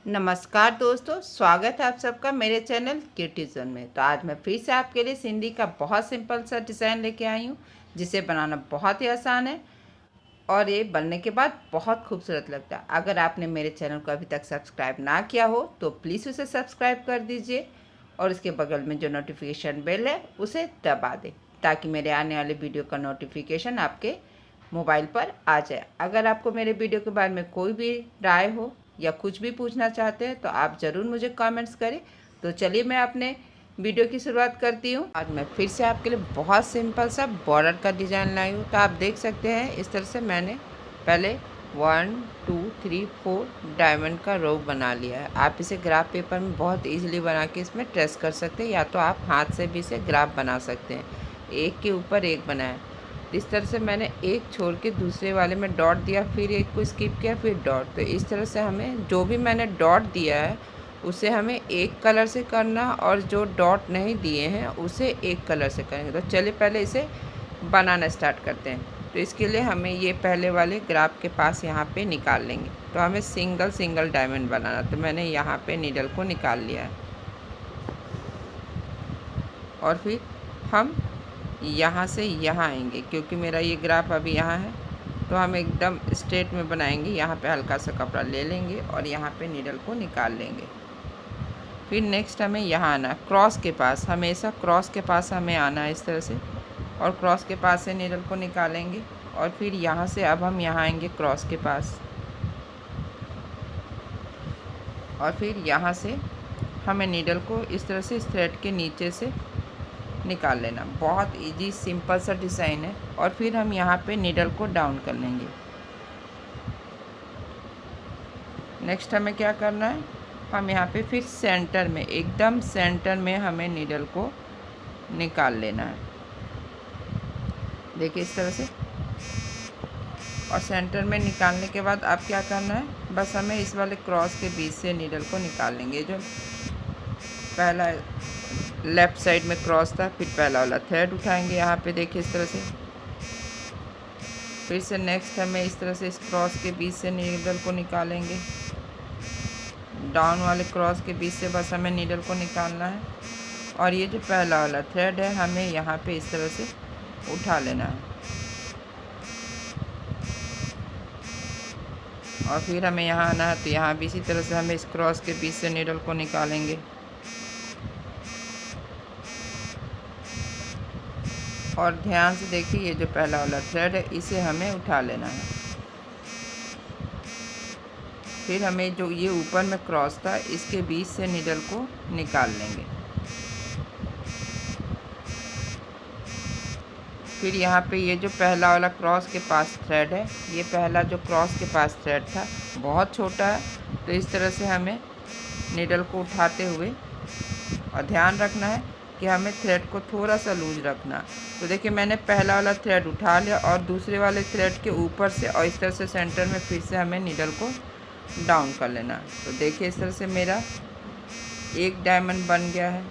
नमस्कार दोस्तों, स्वागत है आप सबका मेरे चैनल क्यूटी जोन में। तो आज मैं फिर से आपके लिए सिंधी का बहुत सिंपल सा डिज़ाइन लेके आई हूँ, जिसे बनाना बहुत ही आसान है और ये बनने के बाद बहुत खूबसूरत लगता है। अगर आपने मेरे चैनल को अभी तक सब्सक्राइब ना किया हो तो प्लीज़ उसे सब्सक्राइब कर दीजिए और इसके बगल में जो नोटिफिकेशन बेल है उसे दबा दें, ताकि मेरे आने वाले वीडियो का नोटिफिकेशन आपके मोबाइल पर आ जाए। अगर आपको मेरे वीडियो के बारे में कोई भी राय हो या कुछ भी पूछना चाहते हैं तो आप ज़रूर मुझे कमेंट्स करें। तो चलिए मैं अपने वीडियो की शुरुआत करती हूँ। आज मैं फिर से आपके लिए बहुत सिंपल सा बॉर्डर का डिज़ाइन लाई हूँ। तो आप देख सकते हैं इस तरह से मैंने पहले 1 2 3 4 डायमंड का रो बना लिया है। आप इसे ग्राफ पेपर में बहुत ईजिली बना के इसमें ट्रेस कर सकते हैं, या तो आप हाथ से भी इसे ग्राफ बना सकते हैं। एक के ऊपर एक बनाया। इस तरह से मैंने एक छोड़ के दूसरे वाले में डॉट दिया, फिर एक को स्किप किया, फिर डॉट। तो इस तरह से हमें जो भी मैंने डॉट दिया है उसे हमें एक कलर से करना, और जो डॉट नहीं दिए हैं उसे एक कलर से करेंगे। तो चलिए पहले इसे बनाना स्टार्ट करते हैं। तो इसके लिए हमें ये पहले वाले ग्राफ के पास यहाँ पे निकाल लेंगे। तो हमें सिंगल सिंगल डायमंड बनाना। तो मैंने यहाँ पे नीडल को निकाल लिया है और फिर हम यहाँ से यहाँ आएंगे, क्योंकि मेरा ये ग्राफ अभी यहाँ है तो हम एकदम स्ट्रेट में बनाएंगे। यहाँ पे हल्का सा कपड़ा ले लेंगे और यहाँ पे नीडल को निकाल लेंगे। फिर नेक्स्ट हमें यहाँ आना, क्रॉस के पास, हमेशा क्रॉस के पास हमें आना है इस तरह से, और क्रॉस के पास से नीडल को निकालेंगे। और फिर यहाँ से अब हम यहाँ आएंगे क्रॉस के पास, और फिर यहाँ से हमें नीडल को इस तरह से इस थ्रेड के नीचे से निकाल लेना। बहुत इजी सिंपल सा डिज़ाइन है। और फिर हम यहाँ पे नीडल को डाउन कर लेंगे। नेक्स्ट हमें क्या करना है, हम यहाँ पे फिर सेंटर में, एकदम सेंटर में हमें नीडल को निकाल लेना है। देखिए इस तरह से। और सेंटर में निकालने के बाद आप क्या करना है, बस हमें इस वाले क्रॉस के बीच से नीडल को निकाल लेंगे। जो पहला लेफ़्ट साइड में क्रॉस था, फिर पहला वाला थ्रेड उठाएंगे यहाँ पे, देखिए इस तरह से। फिर से नेक्स्ट हमें इस तरह से इस क्रॉस के बीच से नीडल को निकालेंगे। डाउन वाले क्रॉस के बीच से बस हमें नीडल को निकालना है। और ये जो पहला वाला थ्रेड है हमें यहाँ पे इस तरह से उठा लेना है। और फिर हमें यहाँ आना है, तो यहाँ भी इसी तरह से हमें इस क्रॉस के बीच से नीडल को निकालेंगे। और ध्यान से देखिए, ये जो पहला वाला थ्रेड है इसे हमें उठा लेना है। फिर हमें जो ये ऊपर में क्रॉस था इसके बीच से नीडल को निकाल लेंगे। फिर यहाँ पे ये जो पहला वाला क्रॉस के पास थ्रेड है, ये पहला जो क्रॉस के पास थ्रेड था बहुत छोटा है, तो इस तरह से हमें नीडल को उठाते हुए, और ध्यान रखना है कि हमें थ्रेड को थोड़ा सा लूज रखना। तो देखिए मैंने पहला वाला थ्रेड उठा लिया और दूसरे वाले थ्रेड के ऊपर से और इस तरह से सेंटर में फिर से हमें नीडल को डाउन कर लेना। तो देखिए इस तरह से मेरा एक डायमंड बन गया है।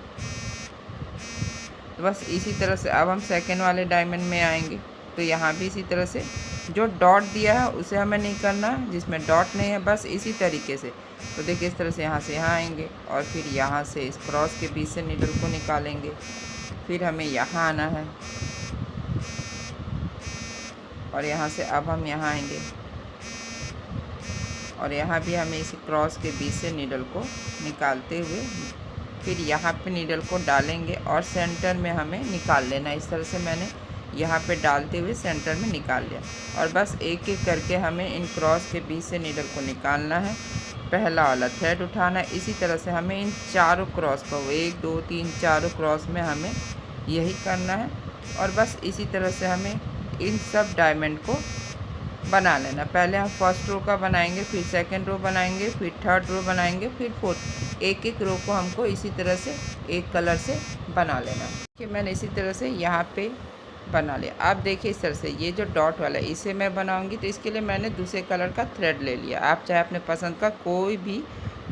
तो बस इसी तरह से अब हम सेकेंड वाले डायमंड में आएंगे। तो यहाँ भी इसी तरह से जो डॉट दिया है उसे हमें नहीं करना, जिसमें डॉट नहीं है, बस इसी तरीके से। तो देखिए इस तरह से यहाँ आएंगे और फिर यहाँ से इस क्रॉस के बीच से नीडल को निकालेंगे। फिर हमें यहाँ आना है और यहाँ से अब हम यहाँ आएंगे और यहाँ भी हमें इसी क्रॉस के बीच से नीडल को निकालते हुए फिर यहाँ पे नीडल को डालेंगे और सेंटर में हमें निकाल लेना। इस तरह से मैंने यहाँ पे डालते हुए सेंटर में निकाल लिया। और बस एक एक करके हमें इन क्रॉस के बीच से नीडल को निकालना है। पहला वाला थ्रेड उठाना है। इसी तरह से हमें इन चारों क्रॉस को, 1 2 3 चारों क्रॉस में हमें यही करना है। और बस इसी तरह से हमें इन सब डायमंड को बना लेना। पहले हम फर्स्ट रो का बनाएंगे, फिर सेकंड रो बनाएंगे, फिर थर्ड रो बनाएंगे, फिर फोर्थ। एक एक रो को हमको इसी तरह से एक कलर से बना लेना कि मैंने इसी तरह से यहाँ पे बना लिया। आप देखिए इस तरह से ये जो डॉट वाला है इसे मैं बनाऊंगी, तो इसके लिए मैंने दूसरे कलर का थ्रेड ले लिया। आप चाहे अपने पसंद का कोई भी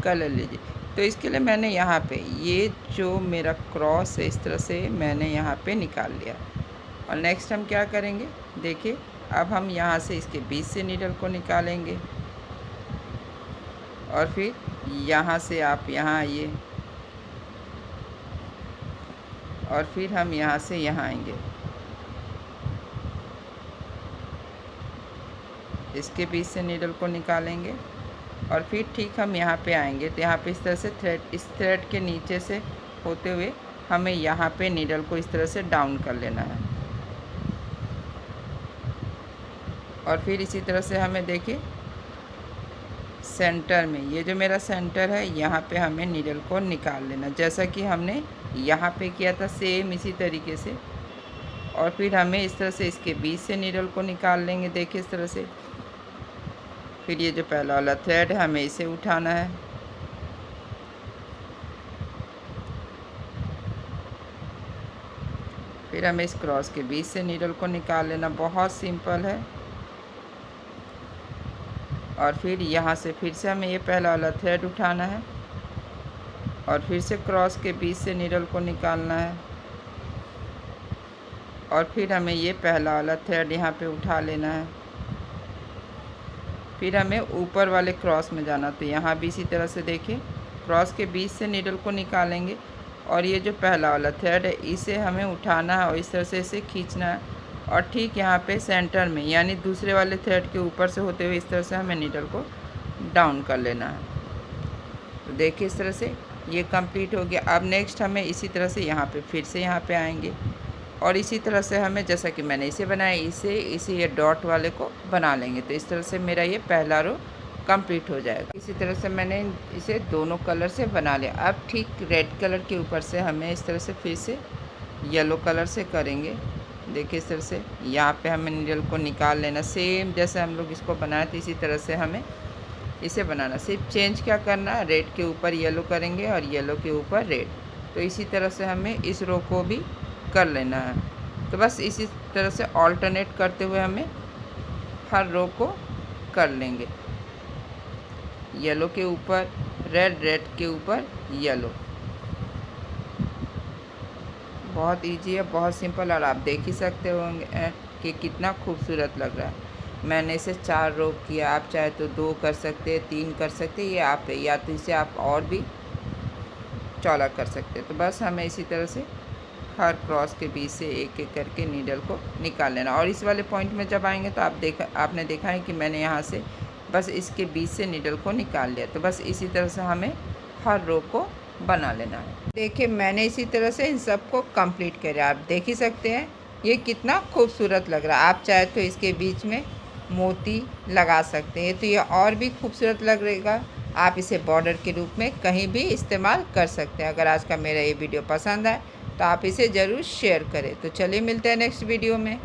कलर लीजिए। तो इसके लिए मैंने यहाँ पे ये जो मेरा क्रॉस है इस तरह से मैंने यहाँ पे निकाल लिया। और नेक्स्ट हम क्या करेंगे, देखिए अब हम यहाँ से इसके बीच से नीडल को निकालेंगे और फिर यहाँ से आप यहाँ आइए और फिर हम यहाँ से यहाँ आएंगे। इसके बीच से नीडल को निकालेंगे और फिर ठीक हम यहाँ पे आएंगे तो यहाँ पे इस तरह से इस थ्रेड के नीचे से होते हुए हमें यहाँ पे नीडल को इस तरह से डाउन कर लेना है। और फिर इसी तरह से हमें देखिए सेंटर में, ये जो मेरा सेंटर है यहाँ पे हमें नीडल को निकाल लेना, जैसा कि हमने यहाँ पे किया था सेम इसी तरीके से। और फिर हमें इस तरह से इसके बीच से नीडल को निकाल लेंगे, देखिए इस तरह से। फिर ये जो पहला वाला थ्रेड है हमें इसे उठाना है, फिर हमें इस क्रॉस के बीच से नीडल को निकाल लेना, बहुत सिंपल है। और फिर यहाँ से फिर से हमें ये पहला वाला थ्रेड उठाना है और फिर से क्रॉस के बीच से नीडल को निकालना है और फिर हमें ये पहला वाला थ्रेड यहाँ पे उठा लेना है। फिर हमें ऊपर वाले क्रॉस में जाना, तो यहाँ भी इसी तरह से देखिए क्रॉस के बीच से नीडल को निकालेंगे और ये जो पहला वाला थ्रेड है इसे हमें उठाना है और इस तरह से इसे खींचना है और ठीक यहाँ पे सेंटर में यानी दूसरे वाले थ्रेड के ऊपर से होते हुए इस तरह से हमें नीडल को डाउन कर लेना है। तो देखिए इस तरह से ये कंप्लीट हो गया। अब नेक्स्ट हमें इसी तरह से यहाँ पे फिर से यहाँ पे आएंगे और इसी तरह से हमें जैसा कि मैंने इसे बनाया इसे ये डॉट वाले को बना लेंगे। तो इस तरह से मेरा ये पहला रो कंप्लीट हो जाएगा। इसी तरह से मैंने इसे दोनों कलर से बना लिया। अब ठीक रेड कलर के ऊपर से हमें इस तरह से फिर से येलो कलर से करेंगे। देखिए इस तरह से यहाँ पे हमें नीडल को निकाल लेना, सेम जैसे हम लोग इसको बनाए थे इसी तरह से हमें इसे बनाना। सिर्फ चेंज क्या करना है, रेड के ऊपर येलो करेंगे और येलो के ऊपर रेड। तो इसी तरह से हमें इस रो को भी कर लेना है। तो बस इसी तरह से ऑल्टरनेट करते हुए हमें हर रो को कर लेंगे, येलो के ऊपर रेड, रेड के ऊपर येलो। बहुत इजी है, बहुत सिंपल, और आप देख ही सकते होंगे कि कितना खूबसूरत लग रहा है। मैंने इसे 4 रो किया, आप चाहे तो 2 कर सकते हैं, 3 कर सकते हैं, ये आप या तो इसे आप और भी चौड़ा कर सकते हैं। तो बस हमें इसी तरह से हर क्रॉस के बीच से एक एक करके नीडल को निकाल लेना। और इस वाले पॉइंट में जब आएंगे तो आपने देखा है कि मैंने यहाँ से बस इसके बीच से नीडल को निकाल लिया। तो बस इसी तरह से हमें हर रो को बना लेना है। देखिए मैंने इसी तरह से इन सब को कंप्लीट किया, आप देख ही सकते हैं ये कितना खूबसूरत लग रहा है। आप चाहे तो इसके बीच में मोती लगा सकते हैं तो ये और भी खूबसूरत लगेगा। आप इसे बॉर्डर के रूप में कहीं भी इस्तेमाल कर सकते हैं। अगर आज का मेरा ये वीडियो पसंद आए तो आप इसे ज़रूर शेयर करें। तो चलिए मिलते हैं नेक्स्ट वीडियो में।